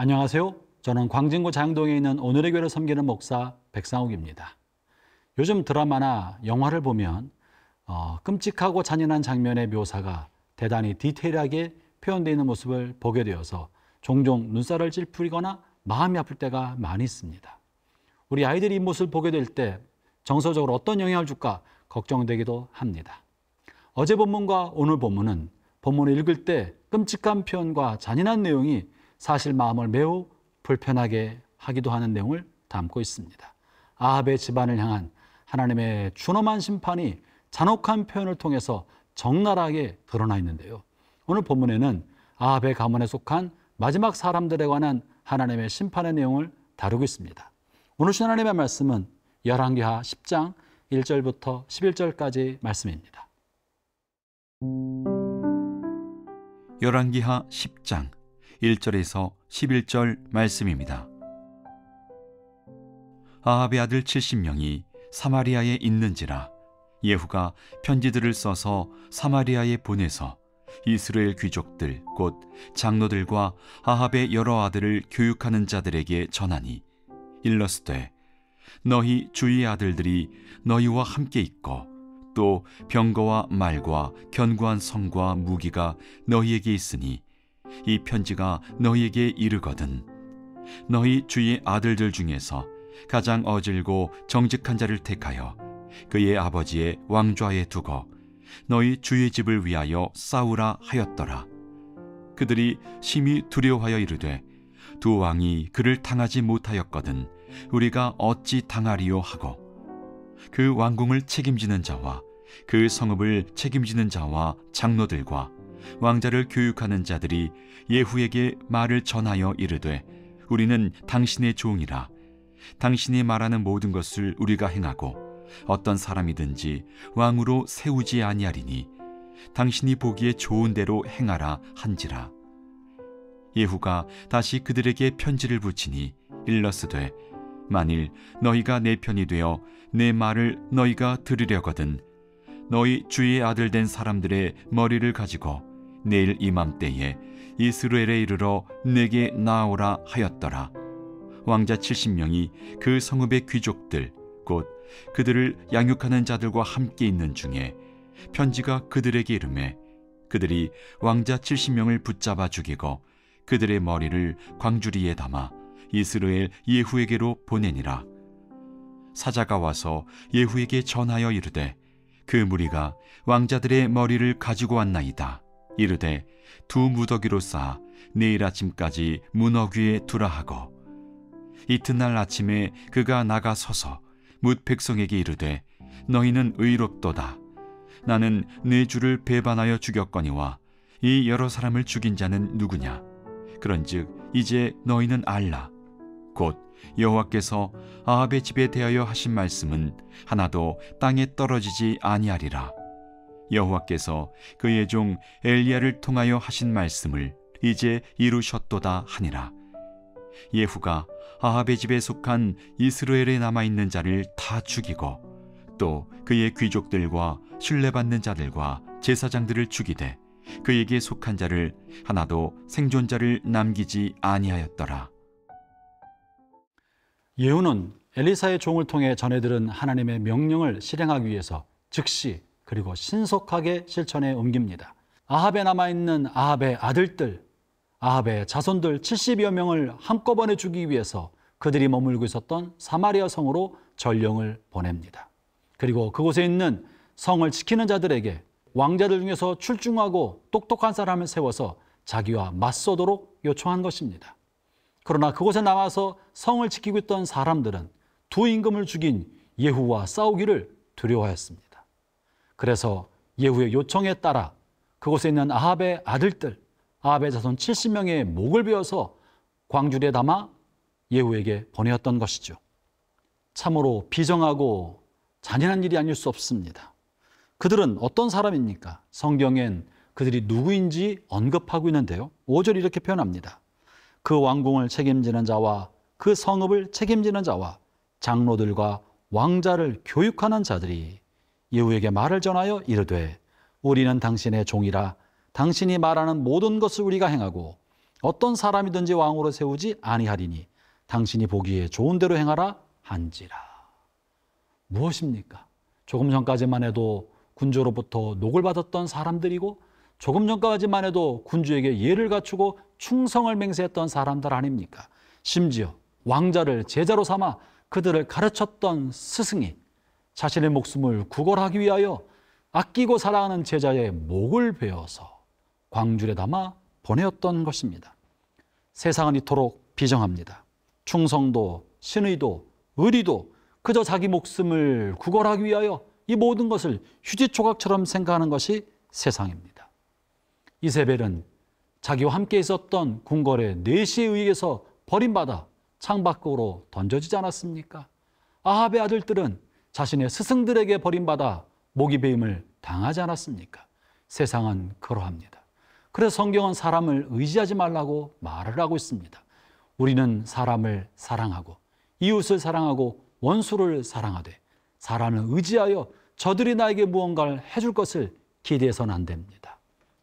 안녕하세요. 저는 광진구 장동에 있는 오늘의 교회를 섬기는 목사 백상욱입니다. 요즘 드라마나 영화를 보면 끔찍하고 잔인한 장면의 묘사가 대단히 디테일하게 표현되어 있는 모습을 보게 되어서 종종 눈살을 찌푸리거나 마음이 아플 때가 많이 있습니다. 우리 아이들이 이 모습을 보게 될 때 정서적으로 어떤 영향을 줄까 걱정되기도 합니다. 어제 본문과 오늘 본문은 본문을 읽을 때 끔찍한 표현과 잔인한 내용이 사실 마음을 매우 불편하게 하기도 하는 내용을 담고 있습니다. 아합의 집안을 향한 하나님의 준엄한 심판이 잔혹한 표현을 통해서 적나라하게 드러나 있는데요. 오늘 본문에는 아합의 가문에 속한 마지막 사람들에 관한 하나님의 심판의 내용을 다루고 있습니다. 오늘 주신 하나님의 말씀은 열왕기하 10장 1절부터 11절까지 말씀입니다. 열왕기하 10장 1절에서 11절 말씀입니다. 아합의 아들 70명이 사마리아에 있는지라 예후가 편지들을 써서 사마리아에 보내서 이스라엘 귀족들 곧 장로들과 아합의 여러 아들을 교육하는 자들에게 전하니 일러스되 너희 주의 아들들이 너희와 함께 있고 또 병거와 말과 견고한 성과 무기가 너희에게 있으니 이 편지가 너희에게 이르거든 너희 주의 아들들 중에서 가장 어질고 정직한 자를 택하여 그의 아버지의 왕좌에 두고 너희 주의 집을 위하여 싸우라 하였더라. 그들이 심히 두려워하여 이르되 두 왕이 그를 당하지 못하였거든 우리가 어찌 당하리요 하고 그 왕궁을 책임지는 자와 그 성읍을 책임지는 자와 장로들과 왕자를 교육하는 자들이 예후에게 말을 전하여 이르되 우리는 당신의 종이라 당신이 말하는 모든 것을 우리가 행하고 어떤 사람이든지 왕으로 세우지 아니하리니 당신이 보기에 좋은 대로 행하라 한지라. 예후가 다시 그들에게 편지를 붙이니 일러스되 만일 너희가 내 편이 되어 내 말을 너희가 들으려거든 너희 주의 아들 된 사람들의 머리를 가지고 내일 이맘때에 이스라엘에 이르러 내게 나오라 하였더라. 왕자 70명이 그 성읍의 귀족들 곧 그들을 양육하는 자들과 함께 있는 중에 편지가 그들에게 이르매 그들이 왕자 70명을 붙잡아 죽이고 그들의 머리를 광주리에 담아 이스라엘 예후에게로 보내니라. 사자가 와서 예후에게 전하여 이르되 그 무리가 왕자들의 머리를 가지고 왔나이다. 이르되 두 무더기로 쌓아 내일 아침까지 문어귀에 두라 하고 이튿날 아침에 그가 나가 서서 뭇 백성에게 이르되 너희는 의롭도다. 나는 내 주를 배반하여 죽였거니와 이 여러 사람을 죽인 자는 누구냐. 그런즉 이제 너희는 알라. 곧 여호와께서 아합의 집에 대하여 하신 말씀은 하나도 땅에 떨어지지 아니하리라. 여호와께서 그의 종 엘리야를 통하여 하신 말씀을 이제 이루셨도다 하니라. 예후가 아합의 집에 속한 이스라엘에 남아있는 자를 다 죽이고 또 그의 귀족들과 신뢰받는 자들과 제사장들을 죽이되 그에게 속한 자를 하나도 생존자를 남기지 아니하였더라. 예후는 엘리사의 종을 통해 전해들은 하나님의 명령을 실행하기 위해서 즉시 그리고 신속하게 실천에 옮깁니다. 아합에 남아있는 아합의 아들들, 아합의 자손들 70여 명을 한꺼번에 죽이기 위해서 그들이 머물고 있었던 사마리아 성으로 전령을 보냅니다. 그리고 그곳에 있는 성을 지키는 자들에게 왕자들 중에서 출중하고 똑똑한 사람을 세워서 자기와 맞서도록 요청한 것입니다. 그러나 그곳에 나와서 성을 지키고 있던 사람들은 두 임금을 죽인 예후와 싸우기를 두려워했습니다. 그래서 예후의 요청에 따라 그곳에 있는 아합의 아들들, 아합의 자손 70명의 목을 베어서 광주리에 담아 예후에게 보내었던 것이죠. 참으로 비정하고 잔인한 일이 아닐 수 없습니다. 그들은 어떤 사람입니까? 성경엔 그들이 누구인지 언급하고 있는데요. 5절 이렇게 표현합니다. 그 왕궁을 책임지는 자와 그 성읍을 책임지는 자와 장로들과 왕자를 교육하는 자들이 예후에게 말을 전하여 이르되 우리는 당신의 종이라 당신이 말하는 모든 것을 우리가 행하고 어떤 사람이든지 왕으로 세우지 아니하리니 당신이 보기에 좋은 대로 행하라 한지라. 무엇입니까? 조금 전까지만 해도 군주로부터 녹을 받았던 사람들이고 조금 전까지만 해도 군주에게 예를 갖추고 충성을 맹세했던 사람들 아닙니까? 심지어 왕자를 제자로 삼아 그들을 가르쳤던 스승이 자신의 목숨을 구걸하기 위하여 아끼고 사랑하는 제자의 목을 베어서 광줄에 담아 보내었던 것입니다. 세상은 이토록 비정합니다. 충성도, 신의도, 의리도 그저 자기 목숨을 구걸하기 위하여 이 모든 것을 휴지조각처럼 생각하는 것이 세상입니다. 이세벨은 자기와 함께 있었던 궁궐의 내시에 의해서 버림받아 창밖으로 던져지지 않았습니까? 아합의 아들들은 자신의 스승들에게 버림받아 목이 베임을 당하지 않았습니까? 세상은 그러합니다. 그래서 성경은 사람을 의지하지 말라고 말을 하고 있습니다. 우리는 사람을 사랑하고 이웃을 사랑하고 원수를 사랑하되 사람을 의지하여 저들이 나에게 무언가를 해줄 것을 기대해서는 안 됩니다.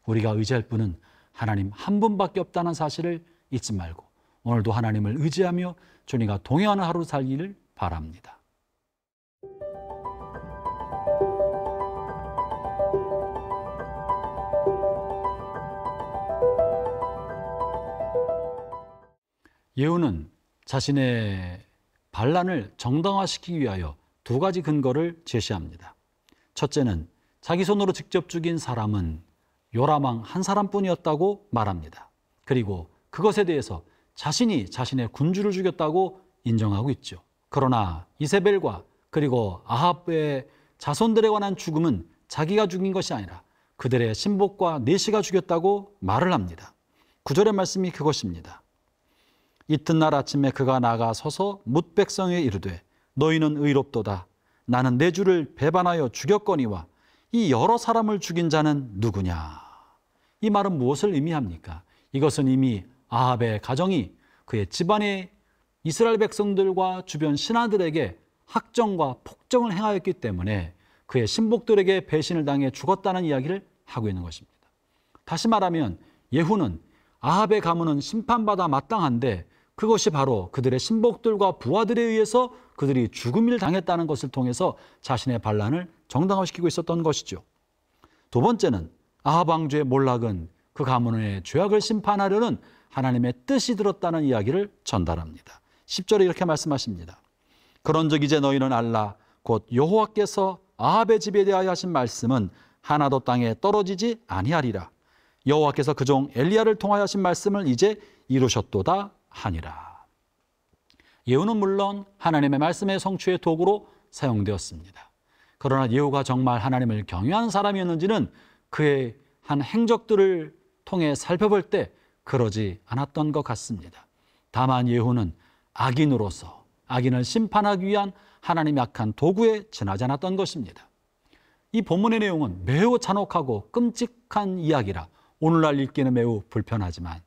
우리가 의지할 분은 하나님 한 분밖에 없다는 사실을 잊지 말고 오늘도 하나님을 의지하며 주님과 동행하는 하루 살기를 바랍니다. 예후는 자신의 반란을 정당화시키기 위하여 두 가지 근거를 제시합니다. 첫째는 자기 손으로 직접 죽인 사람은 요라망 한 사람뿐이었다고 말합니다. 그리고 그것에 대해서 자신이 자신의 군주를 죽였다고 인정하고 있죠. 그러나 이세벨과 그리고 아합의 자손들에 관한 죽음은 자기가 죽인 것이 아니라 그들의 신복과 내시가 죽였다고 말을 합니다. 9절의 말씀이 그것입니다. 이튿날 아침에 그가 나가 서서 뭇 백성에 이르되 너희는 의롭도다. 나는 내 주를 배반하여 죽였거니와 이 여러 사람을 죽인 자는 누구냐? 이 말은 무엇을 의미합니까? 이것은 이미 아합의 가정이 그의 집안의 이스라엘 백성들과 주변 신하들에게 학정과 폭정을 행하였기 때문에 그의 신복들에게 배신을 당해 죽었다는 이야기를 하고 있는 것입니다. 다시 말하면 예후는 아합의 가문은 심판받아 마땅한데 그것이 바로 그들의 신복들과 부하들에 의해서 그들이 죽음을 당했다는 것을 통해서 자신의 반란을 정당화시키고 있었던 것이죠. 두 번째는 아합 왕조의 몰락은 그 가문의 죄악을 심판하려는 하나님의 뜻이 들었다는 이야기를 전달합니다. 10절에 이렇게 말씀하십니다. 그런즉 이제 너희는 알라 곧 여호와께서 아합의 집에 대하여 하신 말씀은 하나도 땅에 떨어지지 아니하리라. 여호와께서 그 종 엘리야를 통하여 하신 말씀을 이제 이루셨도다 하니라. 예후는 물론 하나님의 말씀의 성취의 도구로 사용되었습니다. 그러나 예후가 정말 하나님을 경외한 사람이었는지는 그의 한 행적들을 통해 살펴볼 때 그러지 않았던 것 같습니다. 다만 예후는 악인으로서 악인을 심판하기 위한 하나님의 악한 도구에 지나지 않았던 것입니다. 이 본문의 내용은 매우 잔혹하고 끔찍한 이야기라 오늘날 읽기는 매우 불편하지만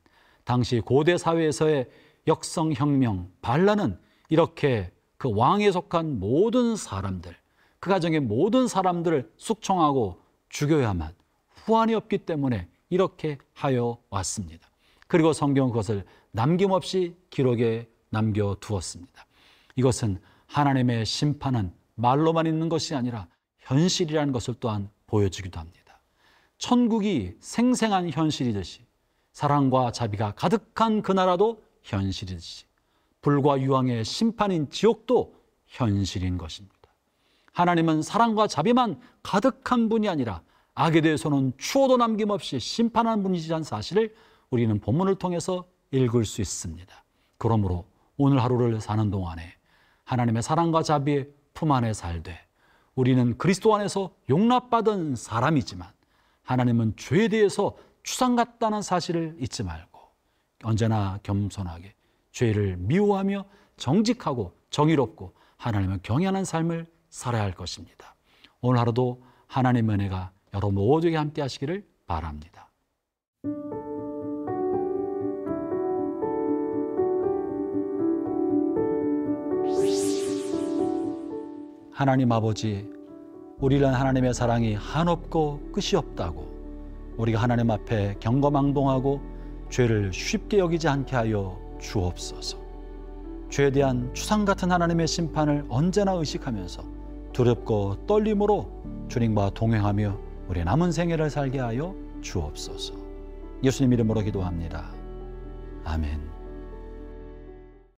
당시 고대 사회에서의 역성혁명, 반란은 이렇게 그 왕에 속한 모든 사람들, 그 가정의 모든 사람들을 숙청하고 죽여야만 후환이 없기 때문에 이렇게 하여 왔습니다. 그리고 성경은 그것을 남김없이 기록에 남겨두었습니다. 이것은 하나님의 심판은 말로만 있는 것이 아니라 현실이라는 것을 또한 보여주기도 합니다. 천국이 생생한 현실이듯이 사랑과 자비가 가득한 그 나라도 현실이듯이 불과 유황의 심판인 지옥도 현실인 것입니다. 하나님은 사랑과 자비만 가득한 분이 아니라 악에 대해서는 추호도 남김없이 심판하는 분이시라는 사실을 우리는 본문을 통해서 읽을 수 있습니다. 그러므로 오늘 하루를 사는 동안에 하나님의 사랑과 자비의 품 안에 살되 우리는 그리스도 안에서 용납받은 사람이지만 하나님은 죄에 대해서 추상 같다는 사실을 잊지 말고 언제나 겸손하게 죄를 미워하며 정직하고 정의롭고 하나님을 경외하는 삶을 살아야 할 것입니다. 오늘 하루도 하나님의 은혜가 여러분 모두에게 함께 하시기를 바랍니다. 하나님 아버지, 우리는 하나님의 사랑이 한없고 끝이 없다고 우리가 하나님 앞에 경거망동하고 죄를 쉽게 여기지 않게 하여 주옵소서. 죄에 대한 추상 같은 하나님의 심판을 언제나 의식하면서 두렵고 떨림으로 주님과 동행하며 우리 남은 생애를 살게 하여 주옵소서. 예수님 이름으로 기도합니다. 아멘.